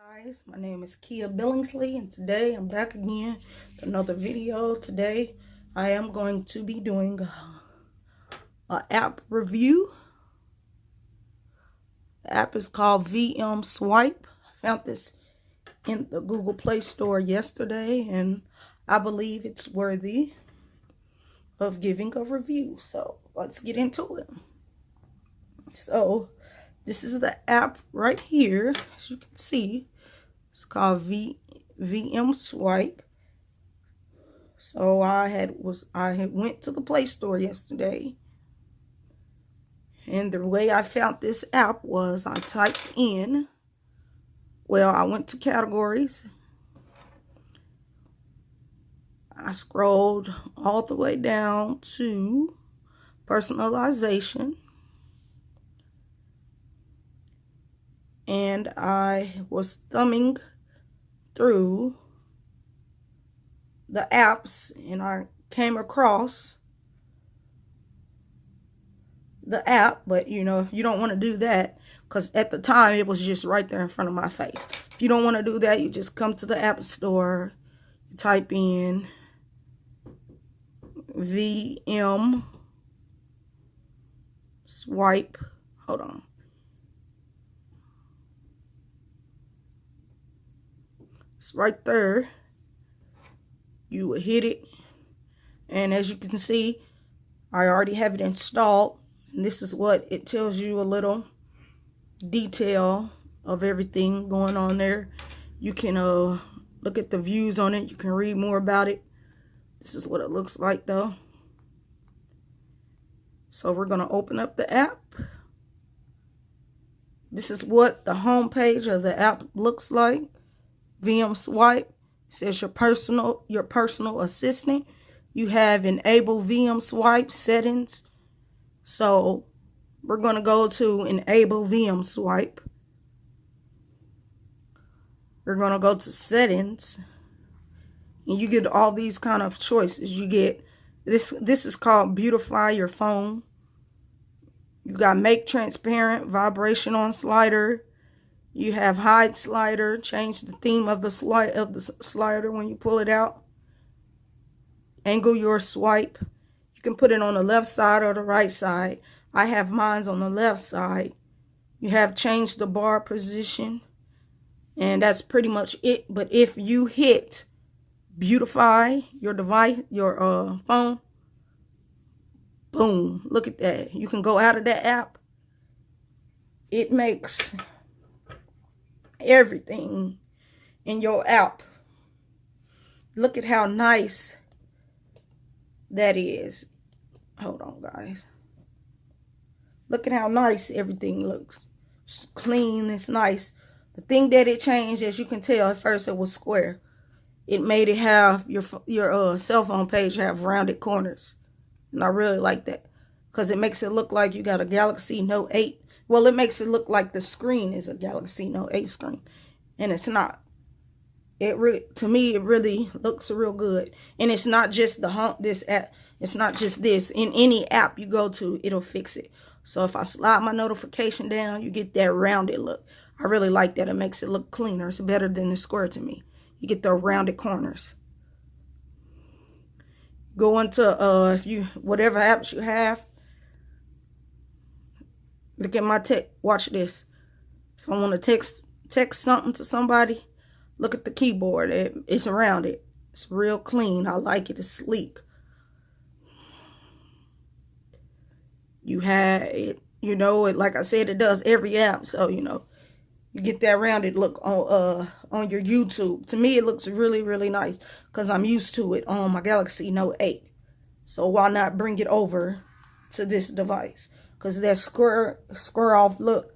Guys, my name is Kia Billingsley, and today I'm back again with another video. Today I am going to be doing an app review. The app is called Vmswipe. I found this in the Google Play Store yesterday, and I believe it's worthy of giving a review. So let's get into it. So this is the app right here, as you can see. It's called Vmswipe. So I had went to the Play Store yesterday, and the way I found this app was I typed in, I went to categories. I scrolled all the way down to personalization, and I was thumbing through the apps, and I came across the app. But if you don't want to do that, because at the time it was just right there in front of my face, if you don't want to do that, you just come to the app store, you type in Vmswipe. Hold on. It's right there. You will hit it, and as you can see, I already have it installed, and this is what it tells you, a little detail of everything going on there. You can look at the views on it. You can read more about it. This is what it looks like though. So we're going to open up the app. This is what the home page of the app looks like. Vmswipe. It says your personal assistant. You have enabled Vmswipe settings. So we're going to go to enable Vmswipe. We're going to go to settings, and you get all these kind of choices. You get this is called beautify your phone. You got make transparent, vibration on slider. You have hide slider, change the theme of the slider when you pull it out. Angle your swipe. You can put it on the left side or the right side. I have mine on the left side. You have change the bar position, and that's pretty much it. But if you hit beautify your device, your phone, boom, look at that. You can go out of that app. It makes everything in your app. Look at how nice that is. Hold on, guys. Look at how nice everything looks. It's clean, it's nice. The thing that it changed, as you can tell, at first it was square. It made it have your cell phone page have rounded corners, and I really like that, because it makes it look like you got a Galaxy Note 8. Well, it makes it look like the screen is a Galaxy Note 8 screen, and it's not. To me, it really looks real good, and it's not just this app. It's not just this. In any app you go to, it'll fix it. So if I slide my notification down, you get that rounded look. I really like that. It makes it look cleaner. It's better than the square to me. You get the rounded corners. Go into whatever apps you have. Look at my text. Watch this. If I want to text something to somebody, look at the keyboard. It's rounded. It's real clean. I like it. It's sleek. You have it. Like I said, it does every app. So you get that rounded look on your YouTube. To me, it looks really, really nice, because I'm used to it on my Galaxy Note 8. So why not bring it over to this device? Because that square off look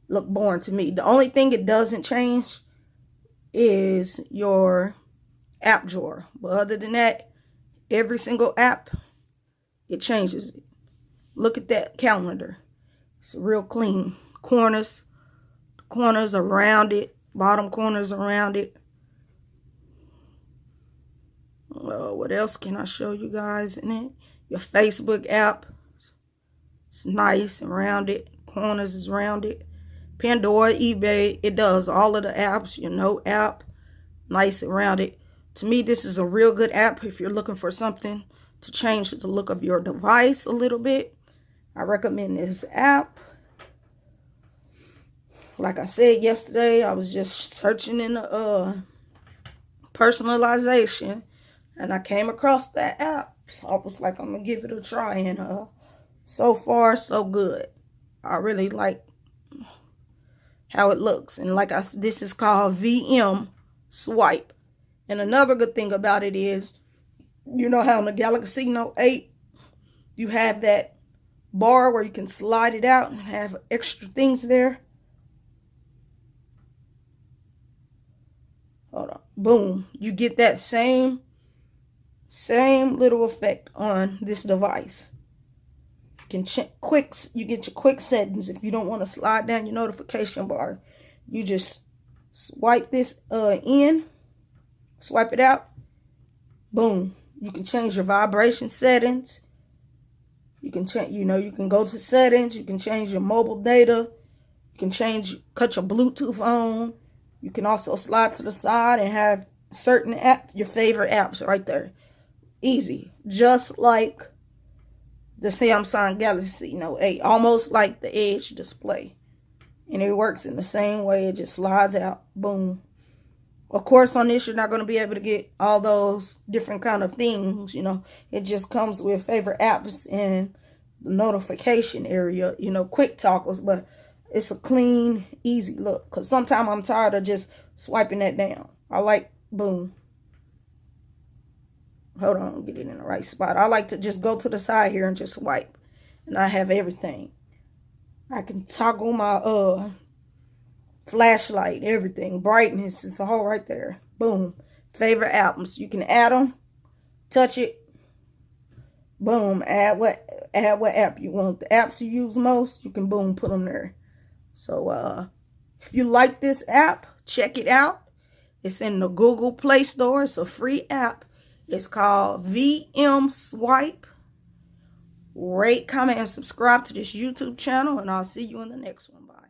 boring to me. The only thing it doesn't change is your app drawer. But other than that, every single app, it changes it. Look at that calendar. It's real clean. Corners are rounded. Bottom corners are rounded. What else can I show you guys in it? Your Facebook app. It's nice and rounded. Corners is rounded. Pandora, eBay. It does all of the apps. Your Note app, nice and rounded. To me, this is a real good app if you're looking for something to change the look of your device a little bit. I recommend this app. Like I said yesterday, I was just searching in the personalization, and I came across that app. So I was like, I'm gonna give it a try, and so far so good. I really like how it looks. And like I said, this is called Vmswipe. And another good thing about it is, you know how in the Galaxy Note 8 you have that bar where you can slide it out and have extra things there. Hold on. Boom. You get that same little effect on this device. You can you get your quick settings. If you don't want to slide down your notification bar, you just swipe this swipe it out. Boom. You can change your vibration settings. You can change, you can go to settings. You can change your mobile data. You can cut your Bluetooth on. You can also slide to the side and have certain your favorite apps right there. Easy. Just like the Samsung Galaxy Note 8. Almost like the Edge display. And it works in the same way. It just slides out. Boom. Of course, on this, you're not going to be able to get all those different kind of things, It just comes with favorite apps and the notification area, quick toggles. But it's a clean, easy look. Because sometimes I'm tired of just swiping that down. I like, boom. Hold on, get it in the right spot. I like to just go to the side here and just swipe. And I have everything. I can toggle my flashlight, everything. Brightness is all right there. Boom. Favorite albums. You can add them. Touch it. Boom. Add what app you want. The apps you use most, you can boom, put them there. So if you like this app, check it out. It's in the Google Play Store. It's a free app. It's called Vmswipe. Rate, comment, and subscribe to this YouTube channel, and I'll see you in the next one. Bye.